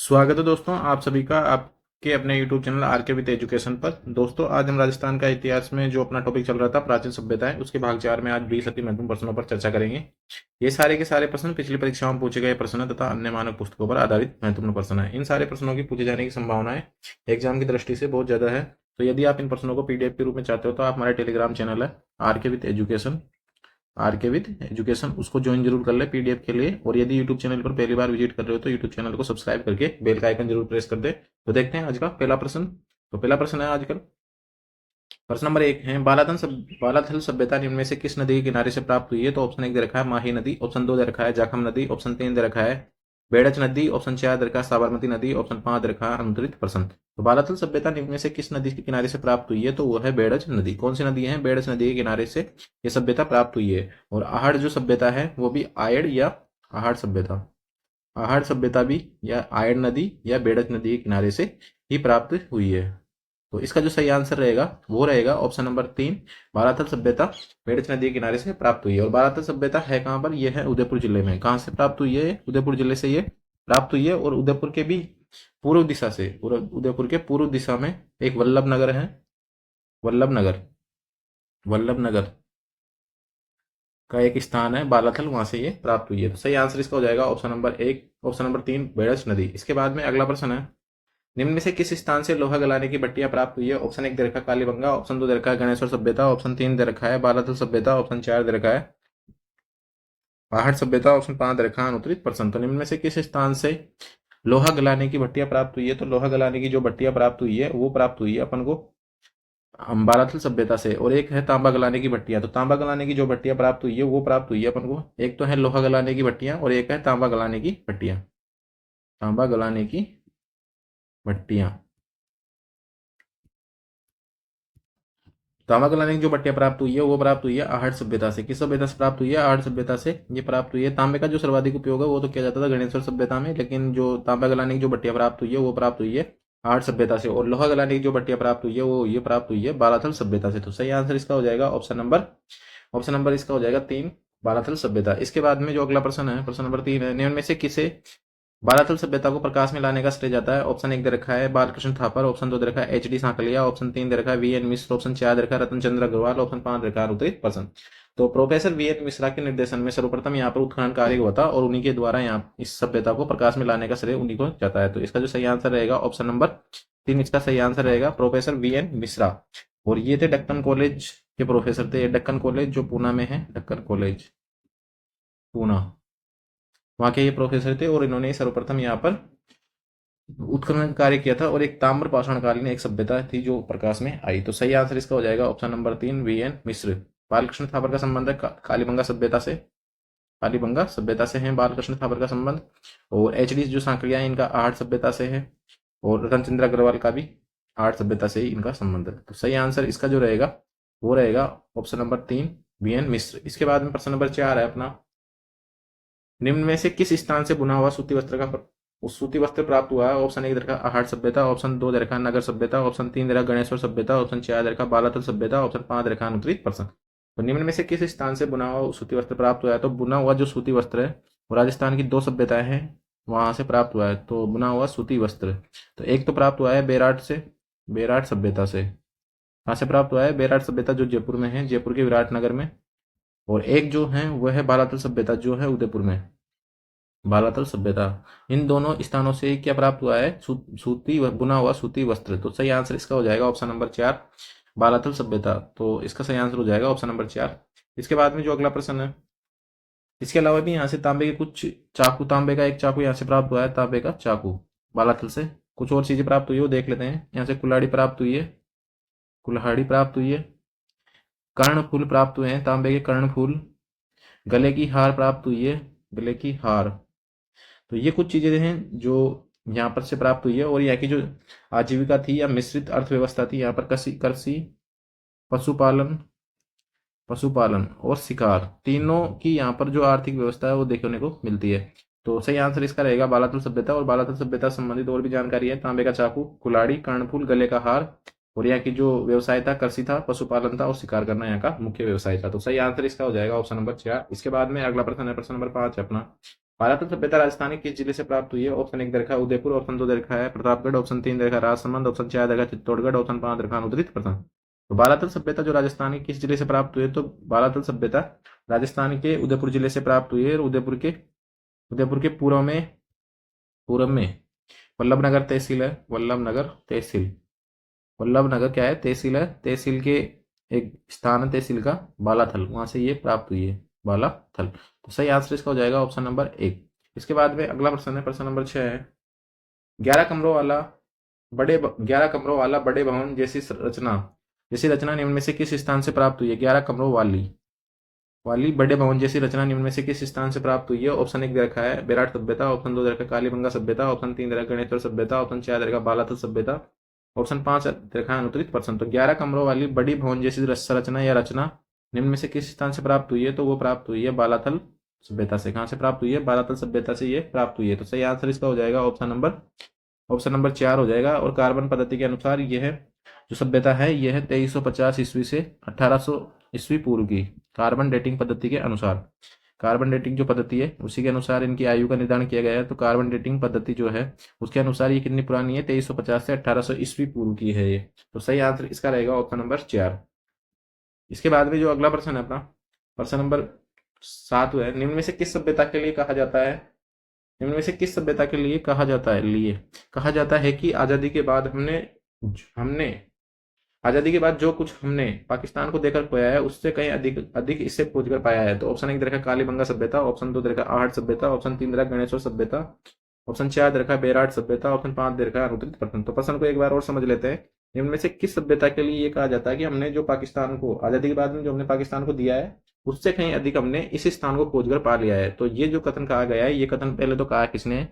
स्वागत है दोस्तों आप सभी का आपके अपने YouTube channel RK with education पर। दोस्तों आज हम राजस्थान का इतिहास में जो अपना टॉपिक चल रहा था प्राचीन सभ्यताएं, उसके भाग 4 में आज 20 अति महत्वपूर्ण प्रश्नों पर चर्चा करेंगे। ये सारे के सारे प्रश्न पिछली परीक्षाओं में पूछे गए प्रश्न तथा अन्य मानक पुस्तकों पर आधारित महत्वपूर्ण प्रश्न है। इन सारे प्रश्नों की पूछे जाने की संभावनाएं एग्जाम की दृष्टि से बहुत ज्यादा है। तो यदि आप इन प्रश्नों को पीडीएफ के रूप में चाहते हो तो आप हमारे टेलीग्राम चैनल है आरके विद एजुकेशन उसको ज्वाइन जरूर कर ले पीडीएफ के लिए। और यदि यूट्यूब चैनल पर पहली बार विजिट कर रहे हो तो यूट्यूब चैनल को सब्सक्राइब करके बेल का आइकन जरूर प्रेस कर दे। तो देखते हैं आज का पहला प्रश्न। तो पहला प्रश्न है आजकल प्रश्न नंबर 1 है, बालाथल सभ्यता निम्न में से किस नदी के किनारे से प्राप्त हुई है? तो ऑप्शन 1 दे रखा है माही नदी, ऑप्शन 2 दे रखा है जाखम नदी, ऑप्शन 3 दे रखा है बेड़च नदी, ऑप्शन 4 दे रखा है साबरमती नदी, ऑप्शन 5 दे रखा है अनुत्तरित प्रश्न। तो बालाथल सभ्यता निम्न में से किस नदी के किनारे से प्राप्त हुई है? तो वो है बेड़च नदी। कौन सी नदी है? बेड़च नदी के किनारे से ये सभ्यता प्राप्त हुई है। और आहड़ जो सभ्यता है वो भी आयड़ या आहड़ सभ्यता भी या आयड़ नदी या बेड़च नदी के किनारे से ही प्राप्त हुई है। तो इसका जो सही आंसर रहेगा वो रहेगा ऑप्शन नंबर 3, बालाथल सभ्यता मेरठ नदी के किनारे से प्राप्त हुई है। और बालाथल सभ्यता है कहाँ पर? यह है उदयपुर जिले में। कहाँ से प्राप्त हुई है? उदयपुर जिले से ये प्राप्त हुई है। और उदयपुर के भी पूर्व दिशा से, उदयपुर के पूर्व दिशा में एक वल्लभ नगर है, वल्लभ नगर, वल्लभ नगर का एक स्थान है बालाथल, वहां से ये प्राप्त हुई है। तो सही आंसर इसका हो जाएगा option number 1, option number 3 Berach नदी। इसके बाद में अगला प्रश्न है, निम्न में से किस स्थान से लोहा गलाने की भट्टियां प्राप्त हुई है? ऑप्शन 1 दे रखा है कालीबंगा, ऑप्शन 2 दे रखा है गणेश्वर सभ्यता, ऑप्शन 3 दे रखा है बालाथल सभ्यता, ऑप्शन 4 दे रखा है पहाड़ सभ्यता, ऑप्शन 5 दे रखा है अनुत्तरित प्रश्न। तो निम्न में से किस स्थान से लोहा गलाने की भट्टियां प्राप्त हुई है? तो लोहा गलाने की जो भट्टियां प्राप्त हुई है वो प्राप्त हुई है अपन को बालाथल सभ्यता से। और एक है तांबा गलाने की भट्टियां। तो तांबा गलाने की जो भट्टियां प्राप्त हुई है वो प्राप्त हुई है अपन को, एक तो है लोहा गलाने की भट्टियां और एक है तांबा गलाने की भट्टियां, तांबा गलाने की भट्टियां। तांबा गलाने की जो भट्टियां प्राप्त हुई है वो प्राप्त हुई है आहड़ सभ्यता से। किस सभ्यता से प्राप्त हुई है? आहड़ सभ्यता से ये प्राप्त हुई है। तांबे का जो सर्वाधिक उपयोग है वो तो किया जाता था गणेश्वर सभ्यता में, लेकिन जो तांबा गलाने की जो भट्टियां प्राप्त हुई है वो प्राप्त हुई है आहड़ सभ्यता से। और लोहा गलाने की जो भट्टियां प्राप्त हुई है वो ये प्राप्त हुई है बालाथल सभ्यता से। तो सही आंसर इसका हो जाएगा ऑप्शन नंबर इसका हो जाएगा 3, बालाथल सभ्यता। इसके बाद में जो अगला प्रश्न है, प्रश्न नंबर 3 है, निम्न में से किसे बालाथल सभ्यता को प्रकाश में लाने का श्रेय जाता है? ऑप्शन 1 दे रखा है बालकृष्ण थापर, ऑप्शन 2 दे रखा है एच डी सांकलिया, ऑप्शन 3 दे रखा है वीएन मिश्र, ऑप्शन 4 दे रखा है रतन चंद्र अग्रवाल, ऑप्शन 5 दे रखा है अनुत्तरित प्रश्न। तो प्रोफेसर वीएन मिश्रा के निर्देशन में सर्वप्रथम यहाँ पर उत्खनन कार्य हुआ था और उन्हीं के द्वारा यहाँ इस सभ्यता को प्रकाश में लाने का श्रेय उन्हीं को जाता है। तो इसका जो सही आंसर रहेगा ऑप्शन नंबर 3, इसका सही आंसर रहेगा प्रोफेसर वीएन मिश्रा। और ये थे दक्कन कॉलेज के प्रोफेसर थे। दक्कन कॉलेज जो पूना में है, दक्कन कॉलेज पूना, वहाँ के ये प्रोफेसर थे और इन्होंने सर्वप्रथम यहाँ पर उत्खनन कार्य किया था। और एक ताम्र पाषाणकालीन एक सभ्यता थी जो प्रकाश में आई। तो सही आंसर इसका हो जाएगा ऑप्शन नंबर 3, वीएन मिश्र। बालकृष्ण थापर का संबंध है कालीबंगा सभ्यता से, कालीबंगा सभ्यता से है बालकृष्ण थापर का संबंध। और एच डी जो सांकलिया है इनका आहट सभ्यता से है। और रतन चंद्र अग्रवाल का भी आहट सभ्यता से ही इनका संबंध है। तो सही आंसर इसका जो रहेगा वो रहेगा ऑप्शन नंबर 3, वीएन मिश्र। इसके बाद में प्रश्न नंबर 4 है अपना, निम्न में से किस स्थान से बुना हुआ सूती वस्त्र का सूती वस्त्र प्राप्त हुआ है? ऑप्शन 1 दे रखा आहट सभ्यता, ऑप्शन 2 दे रखा नगर सभ्यता, ऑप्शन 3 दे रखा गणेश्वर सभ्यता, ऑप्शन 4 दे रखा बालातल सभ्यता, ऑप्शन 5 दे रखा अनुत्तरित प्रश्न। तो निम्न में से किस स्थान से बुना हुआ सूती वस्त्र प्राप्त हुआ है? तो बुना हुआ जो सूती वस्त्र है वो राजस्थान की 2 सभ्यताएं हैं वहां से प्राप्त हुआ है। तो बुना हुआ सूती वस्त्र, तो एक तो प्राप्त हुआ है बेराट से, बेराट सभ्यता से। कहाँ से प्राप्त हुआ है? बेराट सभ्यता जो जयपुर में है, जयपुर के विराटनगर में। और एक जो है वह है बालातल सभ्यता जो है उदयपुर में, बालातल सभ्यता। इन दोनों स्थानों से क्या प्राप्त हुआ है? सूती बुना हुआ सूती वस्त्र। तो सही आंसर इसका हो जाएगा ऑप्शन नंबर 4, बालातल सभ्यता। तो इसका सही आंसर हो जाएगा ऑप्शन नंबर 4। इसके बाद में जो अगला प्रश्न है, इसके अलावा भी यहाँ से तांबे के कुछ चाकू, तांबे का एक चाकू यहाँ से प्राप्त हुआ है, तांबे का चाकू बालातल से। कुछ और चीजें प्राप्त हुई है वो देख लेते हैं। यहाँ से कुल्हाड़ी प्राप्त हुई है, कुल्हाड़ी प्राप्त हुई है, कर्णफूल प्राप्त हुए हैं, तांबे के कर्णफूल, गले की हार प्राप्त हुई है, गले की हार। तो ये कुछ चीजें हैं जो यहाँ पर से प्राप्त हुई है। और यहाँ की जो आजीविका थी या मिश्रित अर्थव्यवस्था थी, यहाँ पर कृषि कृषि पशुपालन, पशुपालन और शिकार, तीनों की यहाँ पर जो आर्थिक व्यवस्था है वो देखने को मिलती है। तो सही आंसर इसका रहेगा बालातल सभ्यता। और बालातल सभ्यता संबंधित और भी जानकारी है, तांबे का चाकू, कुल्हाड़ी, कर्णफूल, गले का हार। और यहाँ की जो व्यवसाय था कृषि था, पशुपालन था और शिकार करना यहाँ का मुख्य व्यवसाय था। तो सही आंसर इसका हो जाएगा ऑप्शन नंबर 4। इसके बाद में अगला प्रश्न है, प्रश्न नंबर 5 है अपना, बालातल सभ्यता राजस्थान के किस जिले से प्राप्त हुई है? ऑप्शन 1 दे रखा है उदयपुर, ऑप्शन 2 दे रखा है प्रतापगढ़, ऑप्शन 3 दे रखा है राजसमंद, ऑप्शन 4 दे रखा है चित्तौड़गढ़, ऑप्शन 5 दे रखा है अनूतरित प्रथम। तो बालातल सभ्यता जो राजस्थान के किस जिले से प्राप्त हुई है? तो बालातल सभ्यता राजस्थान के उदयपुर जिले से प्राप्त हुई है। और उदयपुर के पूर्व में वल्लभनगर तहसील है, वल्लभनगर तहसील। वल्लभनगर क्या है? तहसील है। तहसील के एक स्थान है तहसील का, बालाथल, वहां से ये प्राप्त हुई है, बालाथल। तो सही आंसर इसका हो जाएगा ऑप्शन नंबर 1। इसके बाद में अगला प्रश्न है, प्रश्न नंबर 6 है। 11 कमरों वाला 11 कमरों वाला बड़े भवन जैसी रचना निम्न में से किस स्थान से प्राप्त हुई है? 11 कमरों वाली बड़े भवन जैसी रचना निम्न में से किस स्थान से प्राप्त हुई है? ऑप्शन 1 दे रखा है बेराट सभ्यता, ऑप्शन 2 दे रखा है कालीबंगा सभ्यता, ऑप्शन 3 दे रखा है गणेश्वर सभ्यता, ऑप्शन 4 दे रखा है बालाथल सभ्यता, ऑप्शन 5 दे रखा है अनूतरित प्रश्न। तो 11 कमरों वाली बड़ी भवन जैसी संरचना या रचना निम्न में से किस स्थान से प्राप्त हुई है? तो वो प्राप्त हुई है बालाथल सभ्यता से। कहां से प्राप्त हुई है? बालाथल सभ्यता से ये प्राप्त हुई है। तो सही आंसर इसका हो जाएगा ऑप्शन नंबर 4 हो जाएगा। और कार्बन पद्धति के अनुसार यह है जो सभ्यता है, यह है 2350 ईस्वी से 1800 ईस्वी पूर्व की। कार्बन डेटिंग पद्धति के अनुसार, कार्बन डेटिंग जो पद्धति है उसी के अनुसार इनकी आयु का निर्धारण किया गया है। तो कार्बन डेटिंग पद्धति जो है उसके अनुसार ये कितनी पुरानी है? 2350 से 1800 ईस्वी पूर्व की है ये। तो सही आंसर इसका रहेगा ऑप्शन नंबर 4। इसके बाद में जो अगला प्रश्न है अपना, प्रश्न नंबर 7 है। निम्न में से किस सभ्यता के लिए कहा जाता है? निम्न में से किस सभ्यता के लिए कहा जाता है कि आजादी के बाद हमने आजादी के बाद जो कुछ हमने पाकिस्तान को देकर पाया है उससे कहीं अधिक अधिक इससे खोज कर पाया है? तो ऑप्शन 1 दे रखा है कालीबंगा सभ्यता, ऑप्शन 2 दे रखा है आहट सभ्यता, ऑप्शन 3 दे रखा है गणेश्वर सभ्यता, ऑप्शन 4 दे रखा है बेराट सभ्यता, ऑप्शन 5 दे रखा है अनूतरित प्रथम। तो प्रश्न को एक बार और समझ लेते हैं। इनमें से किस सभ्यता के लिए ये कहा जाता है कि हमने जो पाकिस्तान को आजादी के बाद में जो हमने पाकिस्तान को दिया है उससे कहीं अधिक हमने इस स्थान को खोजकर पा लिया है? तो ये जो कथन कहा गया है, ये कथन पहले तो कहा है किसने?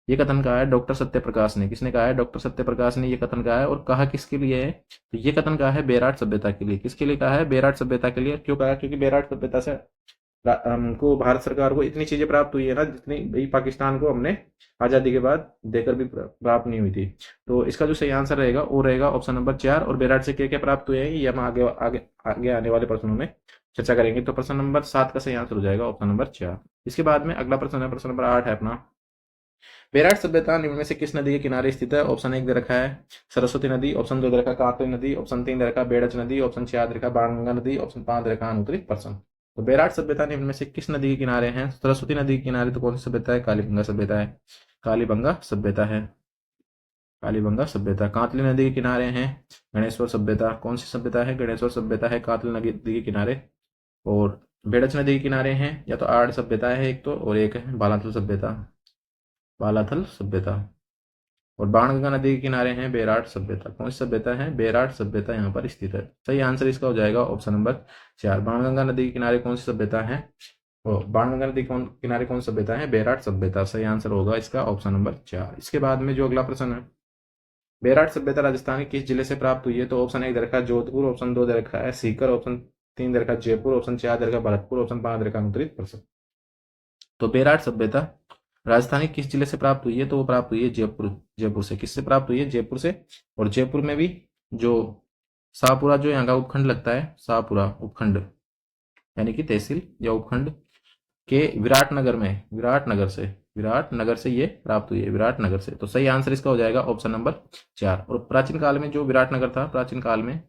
ये कथन कहा है डॉक्टर सत्यप्रकाश ने। किसने कहा है? डॉक्टर सत्यप्रकाश ने ये कथन कहा है। और कहा किसके लिए है? तो ये कथन कहा है बेराट सभ्यता के लिए। किसके लिए कहा है? बेराट सभ्यता के लिए। क्यों कहा? क्योंकि बेराट सभ्यता से हमको, भारत सरकार को इतनी चीजें प्राप्त हुई है ना जितनी भाई पाकिस्तान को हमने आजादी के बाद देकर भी प्राप्त नहीं हुई थी। तो इसका जो सही आंसर रहेगा वो रहेगा ऑप्शन नंबर 4। और बेराट से क्या क्या प्राप्त हुए हैं ये हम आगे आगे आगे आने वाले प्रश्नों में चर्चा करेंगे। तो प्रश्न नंबर 7 का सही आंसर हो जाएगा ऑप्शन नंबर 4। इसके बाद में अगला प्रश्न है, प्रश्न नंबर 8 है अपना। बेराट सभ्यता निम्न में से किस नदी के किनारे स्थित है? ऑप्शन 1 दे रखा है सरस्वती नदी, ऑप्शन 2 दे रखा है कांकरी नदी, ऑप्शन 3 दे रखा है बेड़च नदी, ऑप्शन 4 दे रखा है बाणगंगा नदी, ऑप्शन 5 दे रखा है अनूतरित प्रश्न। तो बेराट सभ्यता निम्न में से किस नदी के किनारे हैं? सरस्वती नदी के किनारे। तो कौन सी सभ्यता है? कालीबंगा सभ्यता है। कालीबंगा सभ्यता है, कालीबंगा सभ्यता। कांतली नदी के किनारे हैं गणेश्वर सभ्यता। कौन सी सभ्यता है? गणेश्वर सभ्यता है कांतली नदी के किनारे। और बेड़च नदी के किनारे हैं या तो आड़ सभ्यता है एक तो, और एक है बालाथल सभ्यता, बालाथल सभ्यता। और बाणगंगा नदी के किनारे हैं बेराट सभ्यता। कौन सी सभ्यता है? बेराट सभ्यता यहाँ पर स्थित है। सही आंसर इसका हो जाएगा ऑप्शन नंबर 4। बाणगंगा नदी के किनारे कौन सी सभ्यता है? और बाणगंगा नदी किनारे कौन सी सभ्यता है? बेराट सभ्यता। सही आंसर होगा इसका ऑप्शन नंबर 4। इसके बाद में जो अगला प्रश्न है, बेराट सभ्यता राजस्थान के किस जिले से प्राप्त हुई है? तो ऑप्शन 1 दे रखा है जोधपुर, ऑप्शन 2 दे रखा है सीकर, ऑप्शन 3 दे रखा है जयपुर, ऑप्शन 4 दे रखा है भरतपुर, ऑप्शन 5 दे रखा है अनूतरित प्रश्न। तो बेराट सभ्यता राजस्थान के किस जिले से प्राप्त हुई है? तो वो प्राप्त हुई है जयपुर से। किससे प्राप्त हुई है? जयपुर से। और जयपुर में भी जो शाहपुरा जो यहाँ का उपखंड लगता है, शाहपुरा उपखंड यानी कि तहसील या उपखंड के विराटनगर से ये प्राप्त हुई है, विराटनगर से। तो सही आंसर इसका हो जाएगा ऑप्शन नंबर 4। और प्राचीन काल में जो विराटनगर था, प्राचीन काल में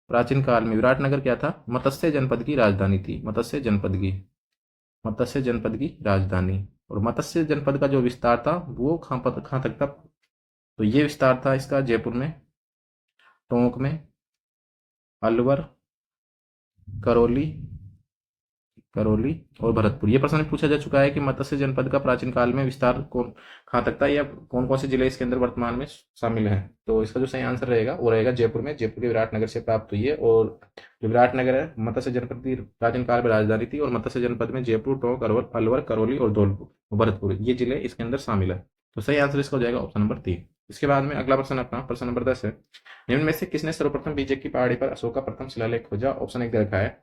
विराटनगर क्या था? मत्स्य जनपद की राजधानी थी। मत्स्य जनपद की राजधानी। और मत्स्य जनपद का जो विस्तार था वो कहाँ तक था? तो ये विस्तार था इसका जयपुर में, टोंक में, अलवर, करौली और भरतपुर। ये प्रश्न पूछा जा चुका है कि मत्स्य जनपद का प्राचीन काल में विस्तार कहाँ तक था, या कौन कौन से जिले इसके अंदर वर्तमान में शामिल हैं। तो इसका जो सही आंसर रहेगा वो रहेगा जयपुर में। जयपुर के विराटनगर से प्राप्त हुई है। और जो विराटनगर है मत्स्य जनपद की प्राचीन काल में राजधानी थी। और मत्स्य जनपद में जयपुर, टोंक, अलवर, करौली और धौलपुर, भरतपुर, ये जिले इसके अंदर शामिल है। तो सही आंसर इसका हो जाएगा ऑप्शन नंबर 3। इसके बाद में अगला प्रश्न अपना, प्रश्न नंबर 10 है। निम्न में से किसने सर्वप्रथम बीजे की पहाड़ी पर अशोक का प्रथम शिलालेख खोजा? ऑप्शन 1 दे रखा है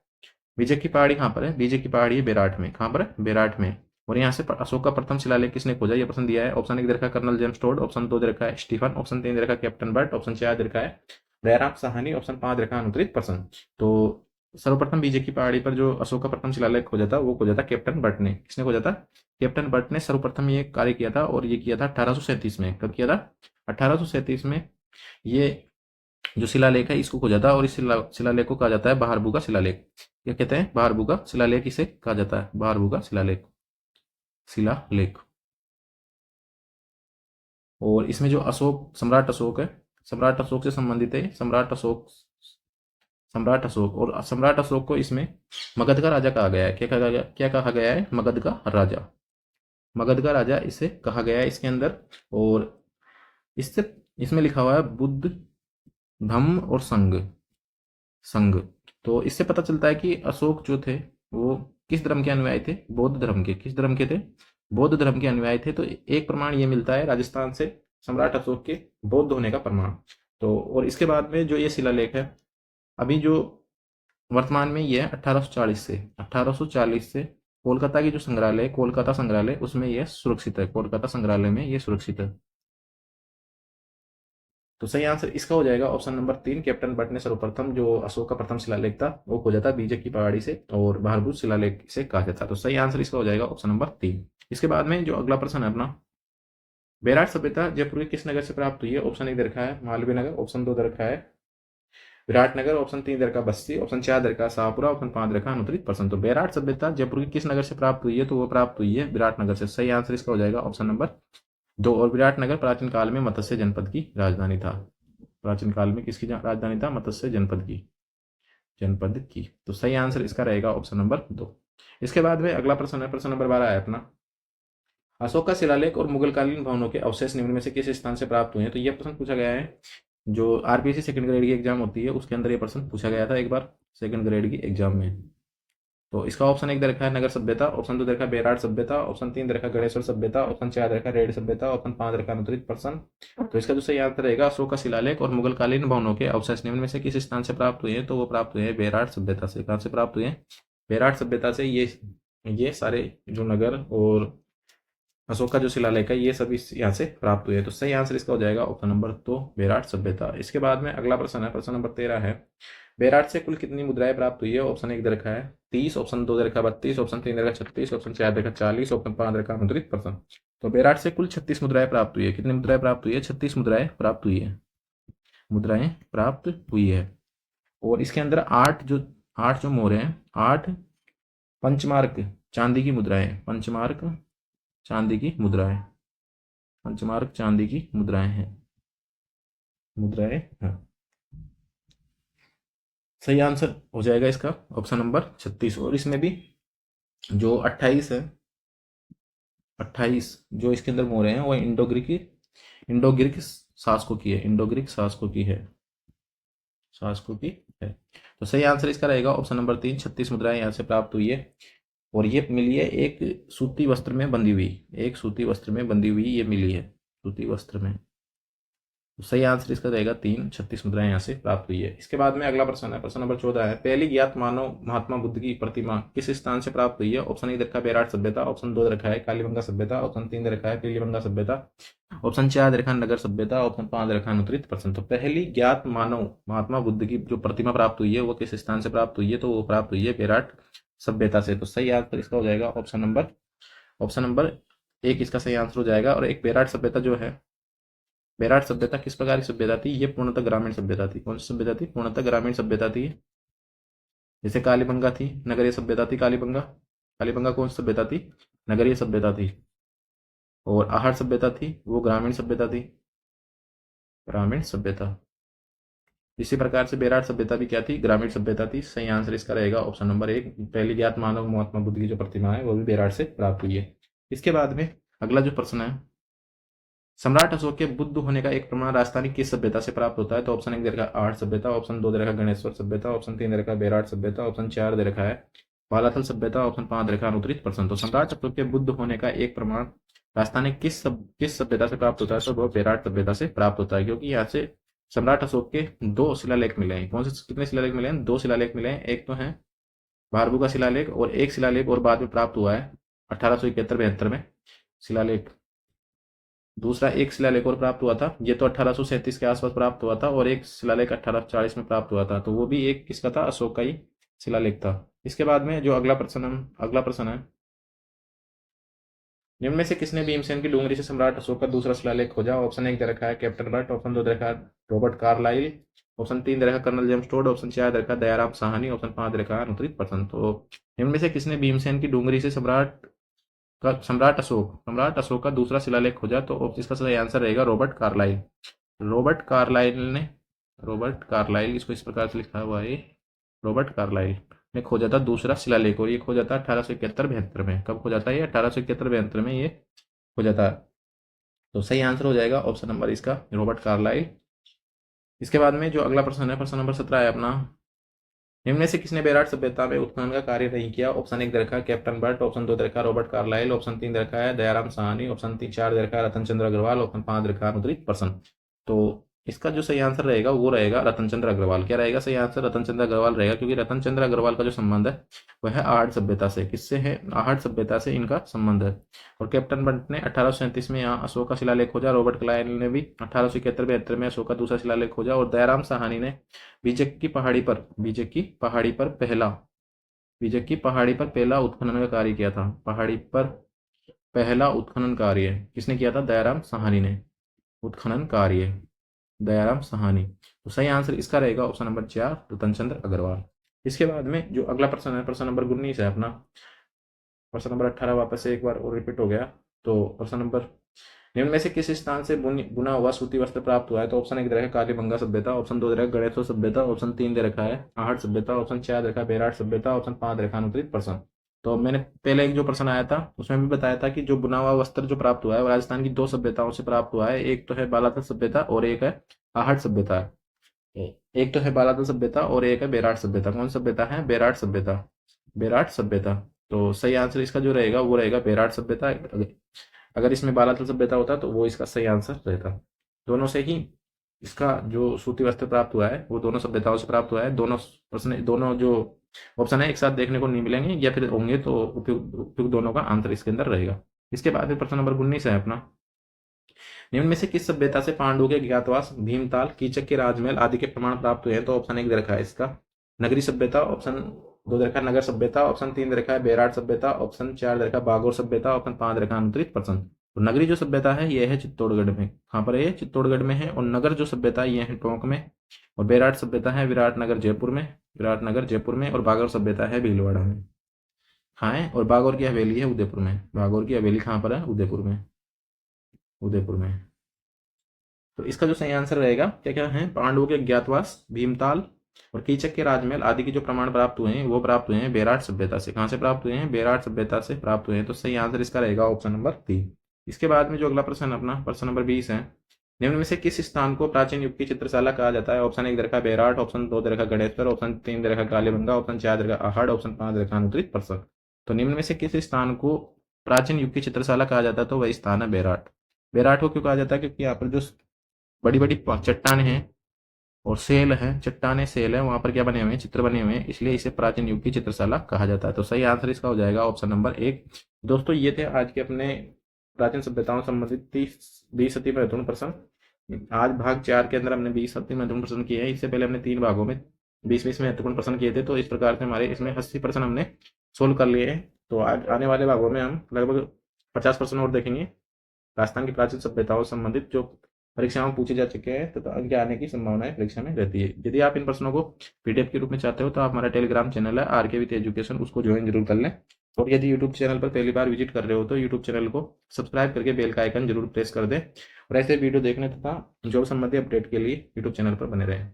बीजे की पहाड़ी। कहाँ पर है? बीजे की पहाड़ी है बेराट में। कहाँ पर है? बेराट में। और यहाँ से अशोक का प्रथम शिलालेख किसने खोजा? ये प्रश्न दिया है। ऑप्शन 1 दे रखा है कर्नल जेम्स टोड, ऑप्शन 2 दे रखा है स्टीफन, ऑप्शन 3 दे रखा है कैप्टन बर्ट, ऑप्शन 4 दे रखा है दयाराम साहनी, ऑप्शन 5 दे रखा है अनूतरित प्रश्न। तो सर्वप्रथम बीजे की पहाड़ी पर जो अशोक का प्रथम शिलालेख खोजा था वो खोजा था कैप्टन बट ने। किसने खोजा था? कैप्टन बट ने सर्वप्रथम ये कार्य किया था, और ये किया था 1837 में। कब किया था? 1837 में। ये जो शिलालेख है इसको खोजा था, और इस शिलालेख को कहा जाता है बहारबू का शिलालेख। क्या कहते हैं? बहारबू का शिलालेख इसे कहा जाता है, बहारबू का शिलालेख, शिलालेख। और इसमें जो अशोक, सम्राट अशोक है, सम्राट अशोक से संबंधित है। सम्राट अशोक और सम्राट अशोक को इसमें मगध का राजा कहा गया है। क्या कहा गया? क्या कहा गया है? मगध का राजा। मगध का राजा इसे कहा गया है इसके अंदर। और इससे इसमें लिखा हुआ है बुद्ध, धम्म और संघ, संघ। तो इससे पता चलता है कि अशोक जो थे वो किस धर्म के अनुयायी थे? बौद्ध धर्म के। किस धर्म के थे? बौद्ध धर्म के अनुयायी थे। तो एक प्रमाण ये मिलता है राजस्थान से सम्राट अशोक के बौद्ध होने का प्रमाण। तो और इसके बाद में जो ये शिलालेख है, अभी जो वर्तमान में ये है 1840 से कोलकाता की जो संग्रहालय, कोलकाता संग्रहालय, उसमें यह सुरक्षित है। कोलकाता संग्रहालय में ये सुरक्षित है। तो सही आंसर इसका हो जाएगा ऑप्शन नंबर 3। कैप्टन बट ने सर्वप्रथम जो अशोक का प्रथम शिलालेख था वो खोजा था बीजे की पहाड़ी से, और बहारबूर शिलालेख से कहा जाता है। तो सही आंसर इसका हो जाएगा ऑप्शन नंबर 3। इसके बाद में जो अगला प्रश्न है अपना, बैराट सभ्यता जयपुर के किस नगर से प्राप्त हुई है? ऑप्शन 1 दे रखा है मालवीय नगर, ऑप्शन 2 दे रखा है विराटनगर, ऑप्शन 3 दे रखा है बस्ती, ऑप्शन 4 दे रखा है शाहपुरा, ऑप्शन 5 दे रखा है अनुत्तरित प्रश्न। तो बैराट सभ्यता जयपुर के किस नगर से प्राप्त हुई है? तो वो प्राप्त हुई है विराटनगर से। सही आंसर इसका हो जाएगा ऑप्शन नंबर 2। और विराटनगर प्राचीन काल में मत्स्य जनपद की राजधानी था। प्राचीन काल में किसकी राजधानी था? मत्स्य जनपद की। तो सही आंसर इसका रहेगा ऑप्शन नंबर 2। इसके बाद में अगला प्रश्न है, प्रश्न नंबर 12 है अपना, अशोक का शिलालेख और मुगलकालीन भवनों के अवशेष निम्न में से किस स्थान से प्राप्त हुए हैं? तो यह प्रश्न पूछा गया है, जो आरपीएससी सेकंड ग्रेड की एग्जाम होती है उसके अंदर ये प्रश्न पूछा गया था एक बार, सेकंड ग्रेड की एग्जाम में। तो इसका ऑप्शन 1 दे रखा है नगर सभ्यता, ऑप्शन 2 दे रखा है बेराट सभ्यता, ऑप्शन 3 दे रखा है गणेश्वर सभ्यता, ऑप्शन 4 दे रखा है रेड सभ्यता, ऑप्शन 5 दे रखा है अनुत्तरित प्रश्न। तो इसका जो सही आंसर रहेगा, अशोक का शिलालेख और मुगलकालीन भवनों के अवशेष निम्न में से किस स्थान से प्राप्त हुए हैं? तो वो प्राप्त हुए हैं बेराट सभ्यता से। कहाँ से प्राप्त हुए हैं? बेराट सभ्यता से। ये सारे जो नगर और अशोक का जो शिलालेख है ये सभी यहाँ से प्राप्त हुए हैं। तो सही आंसर इसका हो जाएगा ऑप्शन नंबर 2 बेराट सभ्यता। इसके बाद में अगला प्रश्न है, प्रश्न नंबर 13 है, बेराट से कुल कितनी मुद्राएं प्राप्त हुई है? ऑप्शन 1 दे रखा है 30, ऑप्शन 2 दे रखा है 32, ऑप्शन 3 दे रखा है 36, ऑप्शन 4 दे रखा है 40, ऑप्शन 5 दे रखा है अनुत्तरित प्रश्न। तो बेराट से कुल 36 मुद्राएं प्राप्त हुई है। कितनी मुद्राएं प्राप्त हुई है? 36 मुद्राएं प्राप्त हुई है। मुद्राएं प्राप्त हुई है। और इसके अंदर 8 जो मोहरें हैं, 8 पंचमार्क चांदी की मुद्राएं, पंचमार्क चांदी की मुद्राएं, पंचमार्क चांदी की मुद्राएं हैं, मुद्राएं हैं। सही आंसर हो जाएगा इसका ऑप्शन नंबर 36। और इसमें भी जो 28 है, 28 जो इसके अंदर मोहरें हैं वो इंडो ग्रीक शासकों की है, इंडो ग्रीक शासकों की है, शासकों की है। तो सही आंसर इसका रहेगा ऑप्शन नंबर 3, 36 मुद्राएं यहाँ से प्राप्त हुई है। और ये मिली है एक सूती वस्त्र में बंधी हुई, एक सूती वस्त्र में बंधी हुई ये मिली है, सूती वस्त्र में। तो सही आंसर इसका रहेगा 3, 36 मुद्राएं यहाँ से प्राप्त हुई है। इसके बाद में अगला प्रश्न है, प्रश्न नंबर 14 है, पहली ज्ञात मानव महात्मा बुद्ध की प्रतिमा किस स्थान से प्राप्त हुई है? ऑप्शन 1 रखा है बेराट सभ्यता, ऑप्शन 2 रखा है कालीबंगा सभ्यता, ऑप्शन 3 रखा है पीलीबंगा सभ्यता, ऑप्शन 4 रखा है नगर सभ्यता, ऑप्शन 5 रखा है अनुत्तरित प्रश्न। तो पहली ज्ञात मानव महात्मा बुद्ध की जो प्रतिमा प्राप्त हुई है वो किस स्थान से प्राप्त हुई है? तो वो प्राप्त हुई है बेराट सभ्यता से। तो सही आंसर इसका हो जाएगा ऑप्शन नंबर 1 इसका सही आंसर हो जाएगा। और एक बेराट सभ्यता जो है, बेराट सभ्यता किस प्रकार की सभ्यता थी? ये पूर्णतः ग्रामीण सभ्यता थी। कौन सी सभ्यता थी? पूर्णतः ग्रामीण सभ्यता थी। जैसे कालीबंगा थी नगरीय सभ्यता थी, कालीबंगा, कालीबंगा कौन सी सभ्यता थी? नगरीय सभ्यता थी। और आहट सभ्यता थी वो ग्रामीण सभ्यता थी, ग्रामीण सभ्यता। इसी प्रकार से बेराट सभ्यता भी क्या थी? ग्रामीण सभ्यता थी। सही आंसर इसका रहेगा ऑप्शन नंबर 1, पहली ज्ञात मानव महात्मा बुद्ध की जो प्रतिमा है वो भी बेराट से प्राप्त हुई है। इसके बाद में अगला जो प्रश्न है, सम्राट अशोक के बुद्ध होने का एक प्रमाण राजस्थानी किस सभ्यता से प्राप्त होता है? तो ऑप्शन 1 दे रखा है आहट सभ्यता, ऑप्शन 2 दे रखा है गणेश्वर सभ्यता, ऑप्शन 3 दे रखा है बेराट सभ्यता, ऑप्शन 4 दे रखा है बालाथल सभ्यता, ऑप्शन 5 दे रखा है अनुत्तरित प्रश्न। तो सम्राट अशोक के बुद्ध होने का एक प्रमाण राजस्थानी किस सभ्यता से प्राप्त होता है? तो वो बेराट सभ्यता से प्राप्त होता है, क्योंकि यहाँ से सम्राट अशोक के 2 शिलालेख मिले हैं। कौन से, कितने शिलालेख मिले हैं? 2 शिलालेख मिले हैं। एक तो है बहारबू का शिलालेख, और एक शिलालेख और बाद में प्राप्त हुआ है 1871-72 में शिलालेख। दूसरा एक शिलालेख और प्राप्त हुआ था, ये तो 1837 के आसपास प्राप्त हुआ था, और एक शिलालेख 1840 में प्राप्त हुआ था। तो वो भी एक किसका था? अशोक का ही शिलालेख था। इसके बाद में जो अगला प्रश्न है, निम्न में से किसने भीमसेन की डूंगरी से सम्राट अशोक का दूसरा शिलालेख खोजा? ऑप्शन 1 दे रखा है कैप्टन बट, ऑप्शन 2 दे रखा है रॉबर्ट कार्लाइल, ऑप्शन 3 दे रखा है कर्नल जेम्स टोड, ऑप्शन 4 दे रखा है दयाराम साहनी, ऑप्शन 5 दे रखा है अनुत्तरित प्रश्न। तो निम्न में से किसने भीमसेन की डूंगरी से सम्राट अशोक का दूसरा शिलालेख खोजा? तो इसका सही आंसर रहेगा रॉबर्ट कार्लाइल। रॉबर्ट कार्लाइल ने रॉबर्ट कार्लाइल, इसको इस प्रकार से लिखा हुआ है, रॉबर्ट कार्लाइल ने खोजा था दूसरा शिलालेख, और ये खोजा था 1871-72 में। कब खोजा था ये? 1871-72 में ये खोजा था। तो सही आंसर हो जाएगा ऑप्शन नंबर इसका, रॉबर्ट कार्लाइल। इसके बाद में जो अगला प्रश्न है, प्रश्न नंबर 17 है अपना, निम्न में से किसने बेराट सभ्यता में उत्खनन का कार्य नहीं किया? ऑप्शन 1 दे रखा है कैप्टन बट, ऑप्शन 2 दे रखा है रॉबर्ट कार्लाइल, ऑप्शन 3 दे रखा है दयाराम साहनी, ऑप्शन 4 दे रखा है रतन चंद्र अग्रवाल, ऑप्शन 5 दे रखा है अनुत्तरित प्रश्न। तो इसका जो सही आंसर रहेगा वो रहेगा रतन चंद्र अग्रवाल। क्या रहेगा सही आंसर? रतन चंद्र अग्रवाल रहेगा, क्योंकि रतन चंद्र अग्रवाल का जो संबंध है वह है आहट सभ्यता से। किससे है? आहट सभ्यता से इनका संबंध है। और कैप्टन बट ने 1837 में यहाँ अशोक का शिलालेख खोजा, रॉबर्ट क्लाइन ने भी 1871-72 में अशोक का दूसरा शिलालेख खोजा, और दयाराम साहनी ने बीजेक की पहाड़ी पर पहला उत्खनन का कार्य किया था। पहाड़ी पर पहला उत्खनन कार्य किसने किया था? दयाराम साहनी ने। उत्खनन कार्य दयाराम साहनी। तो सही आंसर इसका रहेगा ऑप्शन नंबर 4 रतनचंद्र अग्रवाल। इसके बाद में जो अगला प्रश्न है, प्रश्न नंबर 19 है अपना। प्रश्न नंबर 18 वापस से एक बार और रिपीट हो गया। तो प्रश्न नंबर, निम्न में से किस स्थान से बुना हुआ सूती वस्त्र प्राप्त हुआ है? तो ऑप्शन 1 दे रखा है कालीबंगा सभ्यता, ऑप्शन 2 दे रखा है गणेशोर सभ्यता, ऑप्शन 3 दे रखा है आहट सभ्यता, ऑप्शन 4 दे रखा है बेराट सभ्यता, ऑप्शन 5 दे रखा है अनुत्तरित प्रश्न। तो मैंने पहले एक जो प्रश्न आया था उसमें भी बताया था कि जो बुना हुआ वस्त्र जो प्राप्त हुआ है वो राजस्थान की दो सभ्यताओं से प्राप्त हुआ है। एक तो है बालातर सभ्यता और एक है आहट सभ्यता। एक तो है बालातर सभ्यता और एक है बेराट सभ्यता। कौन सभ्यता है? बेराट सभ्यता। बेराट सभ्यता। तो सही आंसर इसका जो रहेगा वो रहेगा बेराट सभ्यता। अगर इसमें बालातर सभ्यता होता तो वो इसका सही आंसर रहता। दोनों से ही इसका जो सूती वस्त्र प्राप्त हुआ है वो दोनों सभ्यताओं से प्राप्त हुआ है। दोनों जो ऑप्शन है एक साथ देखने को नहीं मिलेंगे, या फिर होंगे तो उपयुक्त दोनों का आंसर इसके अंदर रहेगा। इसके बाद फिर प्रश्न नंबर 19 है अपना, निम्न में से किस सभ्यता से पांडवों के ज्ञातवास, भीमताल, कीचक के राजमहल आदि के प्रमाण प्राप्त हुए हैं? तो ऑप्शन 1 दे रखा है इसका नगरी सभ्यता, ऑप्शन 2 दे रखा है नगर सभ्यता, ऑप्शन 3 दे रखा है बेराट सभ्यता, ऑप्शन 4 दे रखा है बागोर सभ्यता, ऑप्शन 5 दे रखा है अनुत्तरित प्रश्न। तो नगरी जो सभ्यता है ये है चित्तौड़गढ़ में। कहाँ पर है ये? चित्तौड़गढ़ में है। और नगर जो सभ्यता है ये है टोंक में। और बेराट सभ्यता है विराटनगर जयपुर में। और बागोर सभ्यता है भीलवाड़ा में। हाँ है। और बागोर की हवेली है उदयपुर में। बागोर की हवेली कहाँ पर है? उदयपुर में। तो इसका जो सही आंसर रहेगा क्या क्या है? पांडवों के ज्ञातवास, भीमताल और कीचक के राजमहल आदि के जो प्रमाण प्राप्त हुए हैं वो प्राप्त हुए हैं बेराट सभ्यता से। कहाँ से प्राप्त हुए हैं? बेराट सभ्यता से प्राप्त हुए हैं। तो सही आंसर इसका रहेगा ऑप्शन नंबर 3। इसके बाद में जो अगला प्रश्न अपना प्रश्न नंबर 20 है, निम्न में से किस स्थान को प्राचीन युग की चित्रशाला कहा जाता है? ऑप्शन 1 दे रखा बेराट, ऑप्शन 2 दे रखा गणेश्वर, ऑप्शन 3 दे रखा कालीबंगा, ऑप्शन 4 दे रखा आहड़, ऑप्शन 5 दे रखा अनुत्तरित प्रश्न। तो निम्न में से किस स्थान को प्राचीन युग की चित्रशाला कहा जाता है? तो वही स्थान है बेराट। बेराट को क्यों कहा जाता है? क्योंकि यहाँ पर जो बड़ी बड़ी चट्टाने हैं और सेल है, चट्टाने सेल है, वहां पर क्या बने हुए हैं? चित्र बने हुए हैं, इसलिए इसे प्राचीन युग की चित्रशाला कहा जाता है। तो सही आंसर इसका हो जाएगा ऑप्शन नंबर 1। दोस्तों ये थे आज के अपने प्राचीन सभ्यताओं संबंधित 20 अति महत्वपूर्ण प्रश्न। आज भाग 4 के अंदर हमने 20 अति महत्वपूर्ण प्रश्न किए हैं। इससे पहले हमने 3 भागों में 20 महत्वपूर्ण प्रश्न किए थे। तो इस प्रकार से हमारे इसमें 80 प्रश्न हमने सोल्व कर लिए हैं। तो आज आने वाले भागों में हम लगभग 50 प्रश्न और देखेंगे राजस्थान की प्राचीन सभ्यताओं से संबंधित, जो परीक्षाओं में पूछे जा चुके हैं, तो अंक आने की संभावनाएं परीक्षा में रहती है। यदि आप इन प्रश्नों को पीडीएफ के रूप में चाहते हो तो आप हमारा टेलीग्राम चैनल है आरके विथ एजुकेशन, उसको ज्वाइन जरूर कर लें। और यदि यूट्यूब चैनल पर पहली बार विजिट कर रहे हो तो यूट्यूब चैनल को सब्सक्राइब करके बेल का आइकन जरूर प्रेस कर दें। और ऐसे वीडियो देखने तथा जॉब संबंधी अपडेट के लिए यूट्यूब चैनल पर बने रहें।